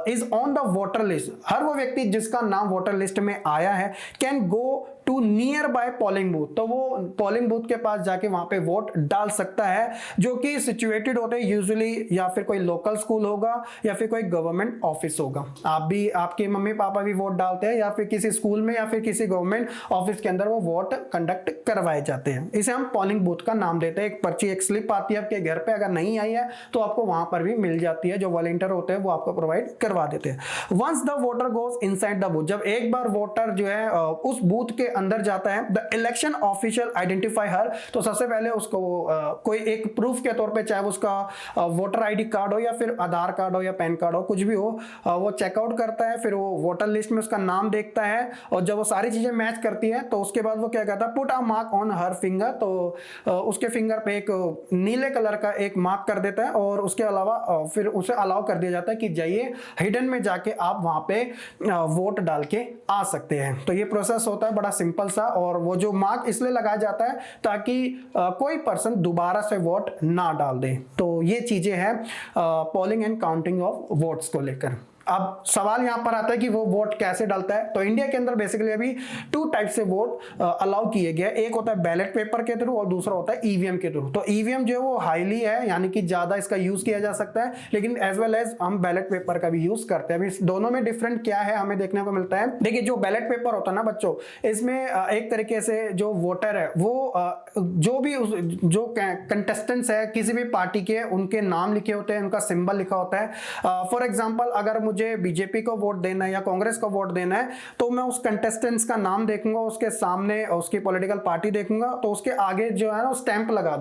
is on the voter list, हर वो व्यक्ति जिसका नाम वोटर लिस्ट में आया है, can go to nearby polling booth, तो वो पोलिंग बूथ के पास जाके वहां पे वोट डाल सकता है, जो कि सिचुएटेड होते हैं यूजुअली या फिर कोई लोकल स्कूल होगा या फिर कोई गवर्नमेंट ऑफिस होगा। आप भी, आपके मम्मी पापा भी वोट डालते हैं, या फिर किसी स्कूल में या फिर किसी गवर्नमेंट ऑफिस के अंदर वो वोट कंडक्ट करवाए जाते हैं। इसे हम पोलिंग बूथ का नाम देते हैं। एक पर्ची, एक स्लिप आती है आपके घर पे, अगर नहीं आई है तो आपको वहां पर भी मिल जाती है, जो वॉलंटियर होते हैं वो आपको प्रोवाइड करवा देते हैं। Once the voter goes inside the booth, जब एक बार वोटर जो है उस बूथ के अंदर जाता है, द इलेक्शन ऑफिशियल आइडेंटिफाई हर, तो सबसे पहले उसको कोई एक प्रूफ के तौर पे, चाहे उसका वोटर आईडी कार्ड हो या फिर आधार कार्ड हो या पैन कार्ड हो, कुछ भी हो, वो चेकआउट करता है, फिर वो वोटर लिस्ट में उसका नाम देखता है, और जब वो सारी चीजें मैच करती है तो उसके बाद वो क्या कहता है, put a mark on her finger, तो उसके फिंगर पे एक नीले कलर का एक मार्क कर देता है, और उसके अलावा फिर उसे अलाउ कर दिया जाता है कि जाइए हिडन में जाके आप वहां पे वोट डाल के आ सकते हैं। तो ये प्रोसेस होता है बड़ा सिंपल सा, और वो जो मार्क इसलिए लगाया जाता है ताकि कोई पर्सन दोबारा से वोट ना डाल दे। तो ये चीजें हैं polling and counting of votes को लेकर। अब सवाल यहां पर आता है कि वो वोट कैसे डालता है। तो इंडिया के अंदर बेसिकली अभी 2 टाइप से वोट अलाउ किए गए, एक होता है बैलेट पेपर के थ्रू और दूसरा होता है ईवीएम के थ्रू। तो ईवीएम जो है वो हाईली है, यानी कि ज्यादा इसका यूज किया जा सकता है, लेकिन एज वेल एज हम बैलेट पेपर का भी यूज करते हैं। अभी दोनों में डिफरेंट क्या है हमें देखने को मिलता है। देखिए, जो बैलेट पेपर होता है ना बच्चों, इसमें एक तरीके से जो वोटर है वो जो भी जो कंटेस्टेंट्स है किसी भी पार्टी के, उनके नाम लिखे होते हैं, उनका सिंबल लिखा होता है। फॉर एग्जाम्पल अगर मुझे बीजेपी को वोट देना है या कांग्रेस को वोट देना है, तो मैं उस कंटेस्टेंट्स का नाम देखूंगा, उसके सामने उसकी पॉलिटिकल पार्टी देखूंगा, तो उसके आगे जो है ना स्टैंप लगा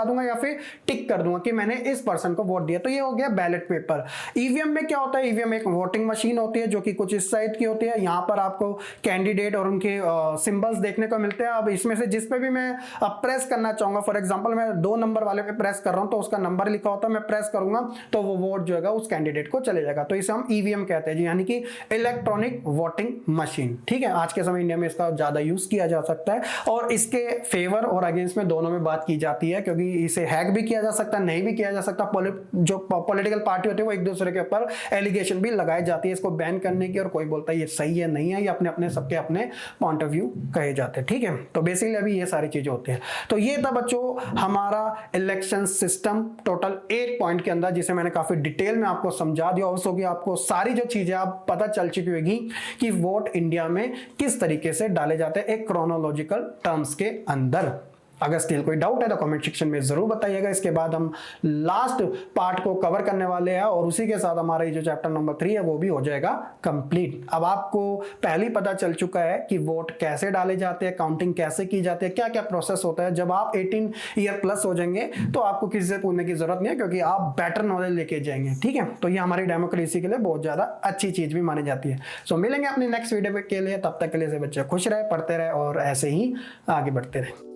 दूंगा या फिर टिक कर दूंगा कि मैंने इस पर्सन को वोट दिया। तो ये हो गया बैलेट पेपर। ईवीएम में क्या होता है, ईवीएम एक वोटिंग मशीन होती है जो कि कुछ इस साइड की होती है। यहाँ पर आपको कैंडिडेट और उनके सिंबल्स देखने को मिलते हैं। अब इसमें से जिस पे भी मैं प्रेस करना चाहूंगा, फॉर एग्जाम्पल मैं 2 नंबर वाले पे प्रेस कर रहा हूं, तो उसका नंबर लिखा होता है, मैं प्रेस करूंगा तो वो वोट जो है उस कैंडिडेट को चले जाएगा। तो इसे हम ईवीएम कहते हैं जी, यानी कि इलेक्ट्रॉनिक वोटिंग मशीन। ठीक है, आज के समय इंडिया में इसका ज्यादा यूज किया जा सकता है, और इसके फेवर और अगेंस्ट में दोनों में बात की जाती है, क्योंकि इसे हैक भी किया जा सकता है, नहीं भी किया जा सकता। जो पॉलिटिकल पार्टी होती है वो एक दूसरे के ऊपर एलिगेशन भी लगाई जाती है इसको बैन करने की, और कोई बोलता है ये सही है नहीं है, ये अपने अपने सबके अपने पॉइंट ऑफ व्यू कहे जाते हैं। ठीक है, तो बेसिकली अभी ये सारी चीजें होती है। तो ये था बच्चों हमारा इलेक्शन सिस्टम, टोटल 8 पॉइंट के अंदर, जिसे मैंने काफी डिटेल में आपको समझा दिया। और कि आपको सारी जो चीजें आप पता चल चुकी होगी कि वोट इंडिया में किस तरीके से डाले जाते हैं एक क्रोनोलॉजिकल टर्म्स के अंदर। अगर स्टिल कोई डाउट है तो कमेंट सेक्शन में जरूर बताइएगा। इसके बाद हम लास्ट पार्ट को कवर करने वाले हैं, और उसी के साथ हमारा ये जो चैप्टर नंबर 3 है वो भी हो जाएगा कंप्लीट। अब आपको पहले पता चल चुका है कि वोट कैसे डाले जाते हैं, काउंटिंग कैसे की जाती है, क्या क्या प्रोसेस होता है। जब आप 18 ईयर प्लस हो जाएंगे तो आपको किसी से पूछने की जरूरत नहीं है, क्योंकि आप बेटर नॉलेज लेके जाएंगे। ठीक है, तो ये हमारी डेमोक्रेसी के लिए बहुत ज्यादा अच्छी चीज भी मानी जाती है। सो मिलेंगे अपने नेक्स्ट वीडियो के लिए, तब तक के लिए से बच्चे खुश रहे, पढ़ते रहे और ऐसे ही आगे बढ़ते रहे।